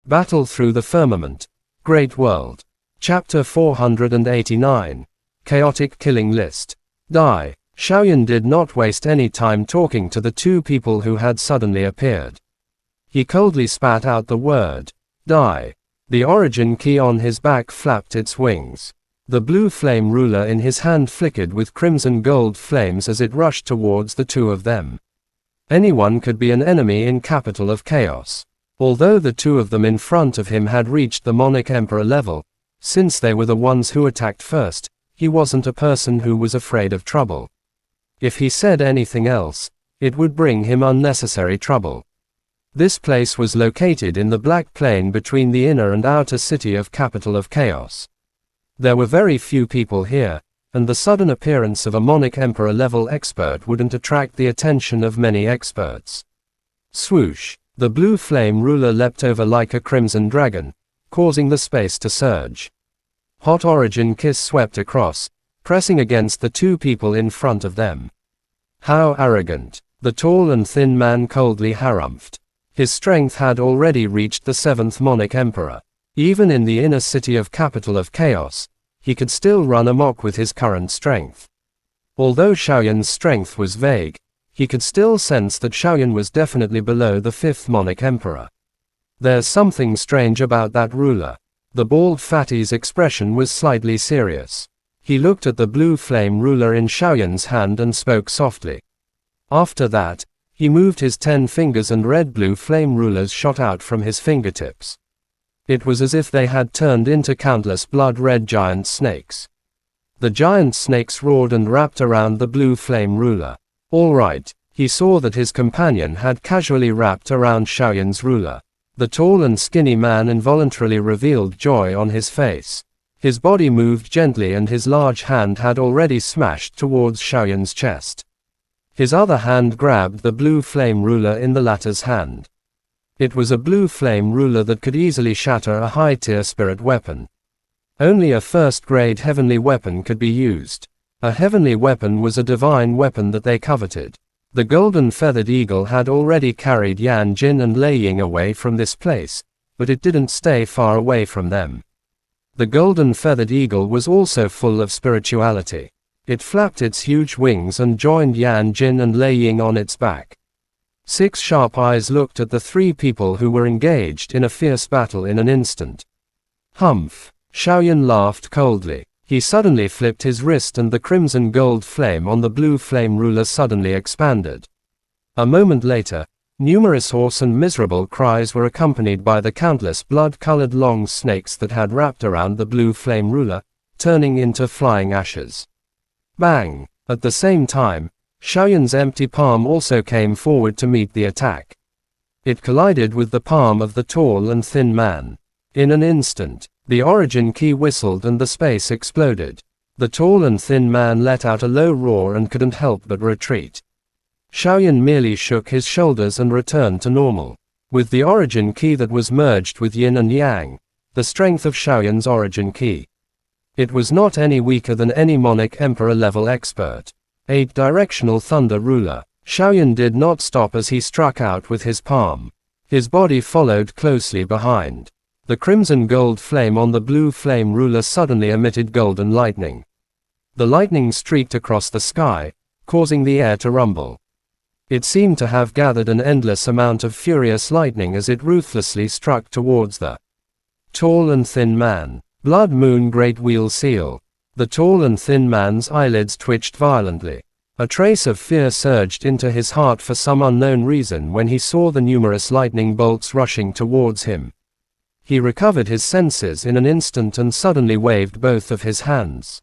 Battle through the firmament. Great world. Chapter 489. Chaotic killing list. Die. Xiaoyan did not waste any time talking to the two people who had suddenly appeared. He coldly spat out the word, die. The origin key on his back flapped its wings. The blue flame ruler in his hand flickered with crimson gold flames as it rushed towards the two of them. Anyone could be an enemy in Capital of Chaos. Although the two of them in front of him had reached the Monarch Emperor level, since they were the ones who attacked first, he wasn't a person who was afraid of trouble. If he said anything else, it would bring him unnecessary trouble. This place was located in the Black Plain between the inner and outer city of Capital of Chaos. There were very few people here, and the sudden appearance of a Monarch Emperor level expert wouldn't attract the attention of many experts. Swoosh! The blue flame ruler leapt over like a crimson dragon, causing the space to surge. Hot origin kiss swept across, pressing against the two people in front of them. How arrogant! The tall and thin man coldly harumphed. His strength had already reached the 7th Monarch Emperor. Even in the inner city of Capital of Chaos, he could still run amok with his current strength. Although Xiaoyan's strength was vague, he could still sense that Xiaoyan was definitely below the 5th Monarch Emperor. There's something strange about that ruler. The bald fatty's expression was slightly serious. He looked at the blue flame ruler in Xiaoyan's hand and spoke softly. After that, he moved his 10 fingers and red-blue flame rulers shot out from his fingertips. It was as if they had turned into countless blood-red giant snakes. The giant snakes roared and wrapped around the blue flame ruler. All right, he saw that his companion had casually wrapped around Xiaoyan's ruler. The tall and skinny man involuntarily revealed joy on his face. His body moved gently and his large hand had already smashed towards Xiaoyan's chest. His other hand grabbed the blue flame ruler in the latter's hand. It was a blue flame ruler that could easily shatter a high-tier spirit weapon. Only a first-grade heavenly weapon could be used. A heavenly weapon was a divine weapon that they coveted. The golden feathered eagle had already carried Yan Jin and Lei Ying away from this place, but it didn't stay far away from them. The golden feathered eagle was also full of spirituality. It flapped its huge wings and joined Yan Jin and Lei Ying on its back. 6 sharp eyes looked at the 3 people who were engaged in a fierce battle in an instant. Humph! Xiaoyan laughed coldly. He suddenly flipped his wrist and the crimson gold flame on the blue flame ruler suddenly expanded. A moment later, numerous hoarse and miserable cries were accompanied by the countless blood-colored long snakes that had wrapped around the blue flame ruler, turning into flying ashes. Bang! At the same time, Xiaoyan's empty palm also came forward to meet the attack. It collided with the palm of the tall and thin man. In an instant, the origin key whistled and the space exploded. The tall and thin man let out a low roar and couldn't help but retreat. Xiaoyan merely shook his shoulders and returned to normal. With the origin key that was merged with yin and yang, the strength of Xiaoyan's origin key. It was not any weaker than any Monarch Emperor level expert. 8-directional thunder ruler. Xiaoyan did not stop as he struck out with his palm. His body followed closely behind. The crimson gold flame on the blue flame ruler suddenly emitted golden lightning. The lightning streaked across the sky, causing the air to rumble. It seemed to have gathered an endless amount of furious lightning as it ruthlessly struck towards the tall and thin man. Blood Moon Great Wheel Seal. The tall and thin man's eyelids twitched violently. A trace of fear surged into his heart for some unknown reason when he saw the numerous lightning bolts rushing towards him. He recovered his senses in an instant and suddenly waved both of his hands.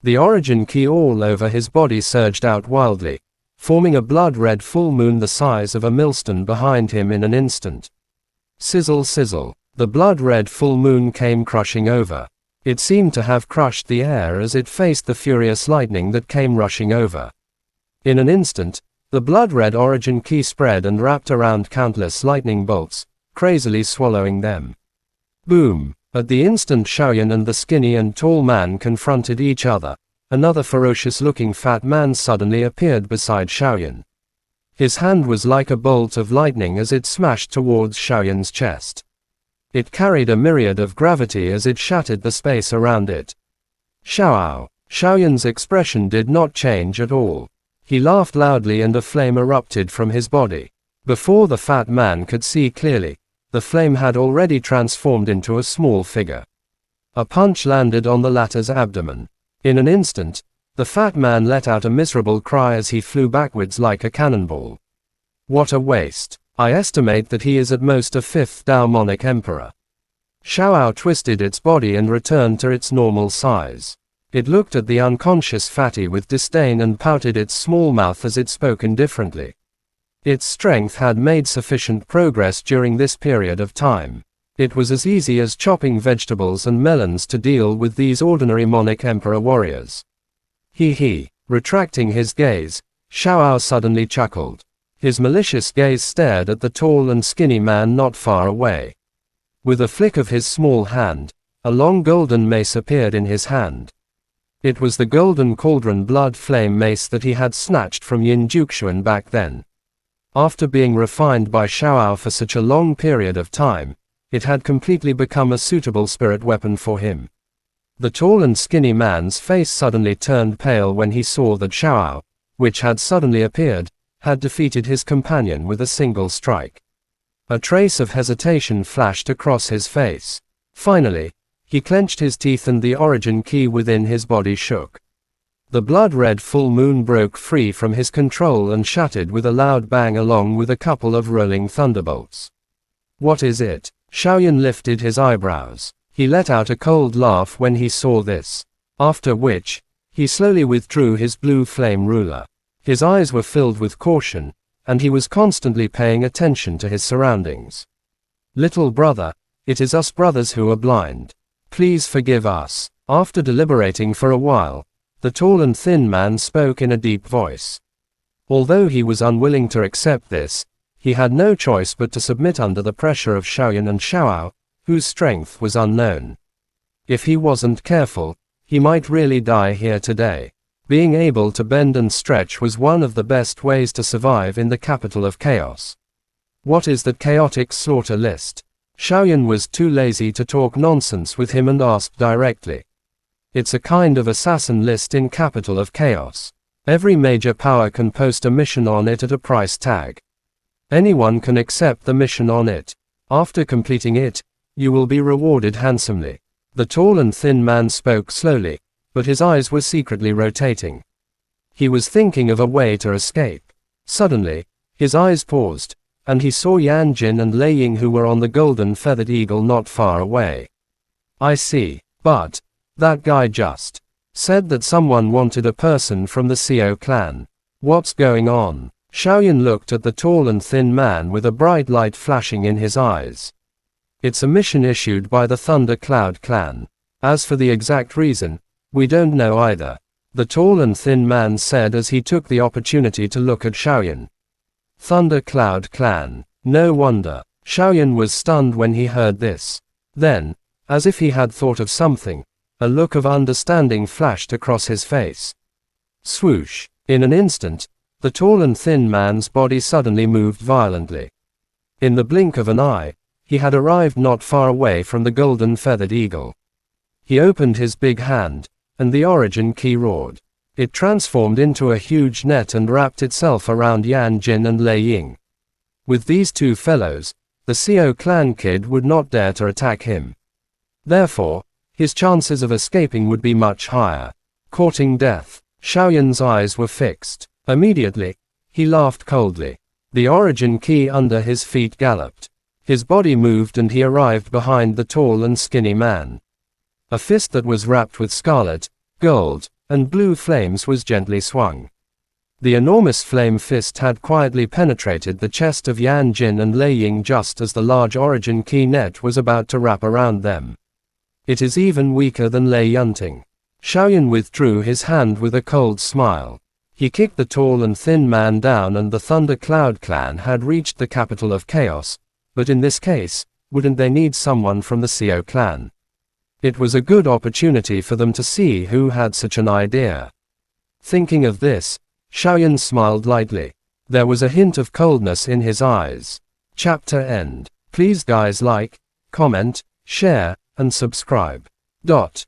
The origin key all over his body surged out wildly, forming a blood-red full moon the size of a millstone behind him in an instant. Sizzle sizzle, the blood-red full moon came crushing over. It seemed to have crushed the air as it faced the furious lightning that came rushing over. In an instant, the blood-red origin key spread and wrapped around countless lightning bolts, crazily swallowing them. Boom! At the instant Xiaoyan and the skinny and tall man confronted each other, another ferocious-looking fat man suddenly appeared beside Xiaoyan. His hand was like a bolt of lightning as it smashed towards Xiaoyan's chest. It carried a myriad of gravity as it shattered the space around it. Xiaoyan's expression did not change at all. He laughed loudly and a flame erupted from his body. Before the fat man could see clearly, the flame had already transformed into a small figure. A punch landed on the latter's abdomen. In an instant, the fat man let out a miserable cry as he flew backwards like a cannonball. What a waste. I estimate that he is at most a fifth daimonic emperor. Xiao twisted its body and returned to its normal size. It looked at the unconscious fatty with disdain and pouted its small mouth as it spoke indifferently. Its strength had made sufficient progress during this period of time. It was as easy as chopping vegetables and melons to deal with these ordinary Monic Emperor warriors. Retracting his gaze, Xiao suddenly chuckled. His malicious gaze stared at the tall and skinny man not far away. With a flick of his small hand, a long golden mace appeared in his hand. It was the golden cauldron blood flame mace that he had snatched from Yin Juxuan back then. After being refined by Xiao for such a long period of time, it had completely become a suitable spirit weapon for him. The tall and skinny man's face suddenly turned pale when he saw that Xiao, which had suddenly appeared, had defeated his companion with a single strike. A trace of hesitation flashed across his face. Finally, he clenched his teeth and the origin key within his body shook. The blood-red full moon broke free from his control and shattered with a loud bang along with a couple of rolling thunderbolts. What is it? Xiaoyan lifted his eyebrows. He let out a cold laugh when he saw this. After which, he slowly withdrew his blue flame ruler. His eyes were filled with caution, and he was constantly paying attention to his surroundings. Little brother, it is us brothers who are blind. Please forgive us. After deliberating for a while, the tall and thin man spoke in a deep voice. Although he was unwilling to accept this, he had no choice but to submit under the pressure of Xiaoyan and Xiao, whose strength was unknown. If he wasn't careful, he might really die here today. Being able to bend and stretch was one of the best ways to survive in the capital of chaos. What is that chaotic slaughter list? Xiaoyan was too lazy to talk nonsense with him and asked directly. It's a kind of assassin list in capital of chaos. Every major power can post a mission on it at a price tag. Anyone can accept the mission on it. After completing it, you will be rewarded handsomely. The tall and thin man spoke slowly, but his eyes were secretly rotating. He was thinking of a way to escape. Suddenly, his eyes paused, and he saw Yan Jin and Lei Ying who were on the golden feathered eagle not far away. I see, but that guy just said that someone wanted a person from the Xiao clan. What's going on? Xiaoyan looked at the tall and thin man with a bright light flashing in his eyes. It's a mission issued by the Thunder Cloud clan. As for the exact reason, we don't know either, the tall and thin man said as he took the opportunity to look at Xiaoyan. Thunder Cloud clan. No wonder. Xiaoyan was stunned when he heard this. Then, as if he had thought of something, a look of understanding flashed across his face. Swoosh. In an instant, the tall and thin man's body suddenly moved violently. In the blink of an eye, he had arrived not far away from the golden feathered eagle. He opened his big hand, and the origin key roared. It transformed into a huge net and wrapped itself around Yan Jin and Lei Ying. With these two fellows, the Xiao clan kid would not dare to attack him. Therefore, his chances of escaping would be much higher. Courting death. Xiaoyan's eyes were fixed. Immediately, he laughed coldly. The origin key under his feet galloped. His body moved and he arrived behind the tall and skinny man. A fist that was wrapped with scarlet, gold, and blue flames was gently swung. The enormous flame fist had quietly penetrated the chest of Yan Jin and Lei Ying just as the large origin key net was about to wrap around them. It is even weaker than Lei Yunting. Xiaoyan withdrew his hand with a cold smile. He kicked the tall and thin man down and the Thunder Cloud clan had reached the capital of chaos, but in this case, wouldn't they need someone from the Xiao clan? It was a good opportunity for them to see who had such an idea. Thinking of this, Xiaoyan smiled lightly. There was a hint of coldness in his eyes. Chapter end. Please guys like, comment, share, and subscribe. Dot.